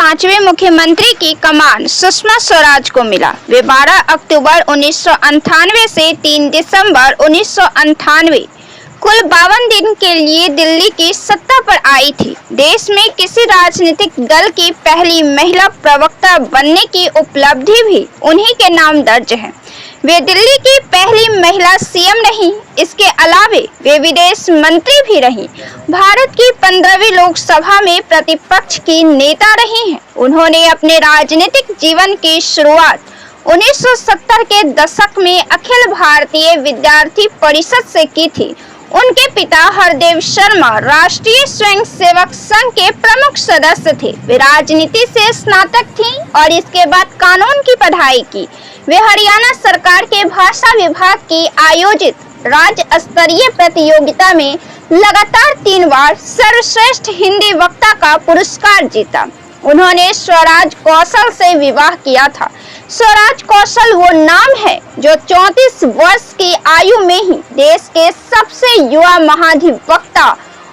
5वें मुख्यमंत्री की कमान सुषमा स्वराज को मिला। वे 12 अक्टूबर 1998 से 3 दिसंबर 1998 कुल 52 दिन के लिए दिल्ली की सत्ता पर आई थी। देश में किसी राजनीतिक दल की पहली महिला प्रवक्ता बनने की उपलब्धि भी उन्हीं के नाम दर्ज है। वे दिल्ली की पहली महिला सीएम नहीं, इसके अलावे वे विदेश मंत्री भी रही। भारत की 15वीं लोकसभा में प्रतिपक्ष की नेता रही हैं। उन्होंने अपने राजनीतिक जीवन की शुरुआत 1970 के दशक में अखिल भारतीय विद्यार्थी परिषद से की थी। उनके पिता हरदेव शर्मा राष्ट्रीय स्वयंसेवक संघ के प्रमुख सदस्य थे। वे राजनीति से स्नातक थीं और इसके बाद कानून की पढ़ाई की। वे हरियाणा सरकार के भाषा विभाग की आयोजित राज्य स्तरीय प्रतियोगिता में लगातार 3 बार सर्वश्रेष्ठ हिंदी वक्ता का पुरस्कार जीता। उन्होंने स्वराज कौशल से विवाह किया था। स्वराज कौशल वो नाम है जो 34 वर्ष की आयु में ही देश के सबसे युवा महाधिवक्ता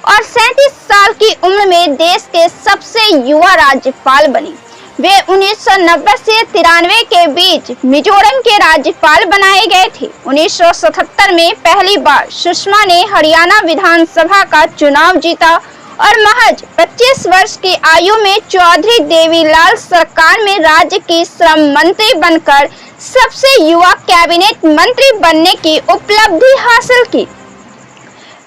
और 37 साल की उम्र में देश के सबसे युवा राज्यपाल बनी। वे 1990 से 93 के बीच मिजोरम के राज्यपाल बनाए गए थे। 1977 में पहली बार सुषमा ने हरियाणा विधानसभा का चुनाव जीता और महज 25 वर्ष की आयु में चौधरी देवीलाल सरकार में राज्य की श्रम मंत्री बनकर सबसे युवा कैबिनेट मंत्री बनने की उपलब्धि हासिल की।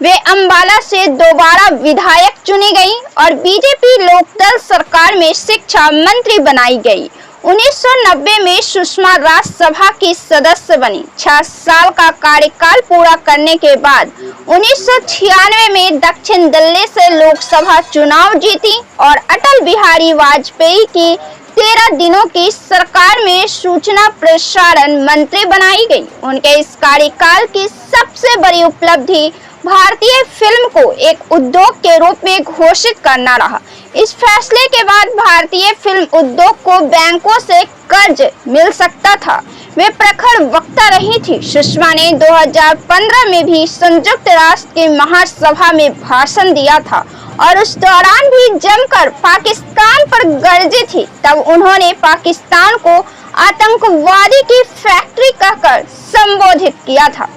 वे अंबाला से दोबारा विधायक चुनी गई और बीजेपी लोकदल सरकार में शिक्षा मंत्री बनाई गई। 1990 में सुषमा राज्यसभा की सदस्य बनी। 6 साल का कार्यकाल पूरा करने के बाद 1996 में दक्षिण दिल्ली से लोकसभा चुनाव जीती और अटल बिहारी वाजपेयी की 13 दिनों की सरकार में सूचना प्रसारण मंत्री बनाई गई। उनके इस कार्यकाल की सबसे बड़ी उपलब्धि भारतीय फिल्म को एक उद्योग के रूप में घोषित करना रहा। इस फैसले के बाद भारतीय फिल्म उद्योग को बैंकों से कर्ज मिल सकता था। वे प्रखर वक्ता रही थी। सुषमा ने 2015 में भी संयुक्त राष्ट्र की महासभा में भाषण दिया था और उस दौरान भी जमकर पाकिस्तान पर गरजी थी। तब उन्होंने पाकिस्तान को आतंकवादी की फैक्ट्री कहकर संबोधित किया था।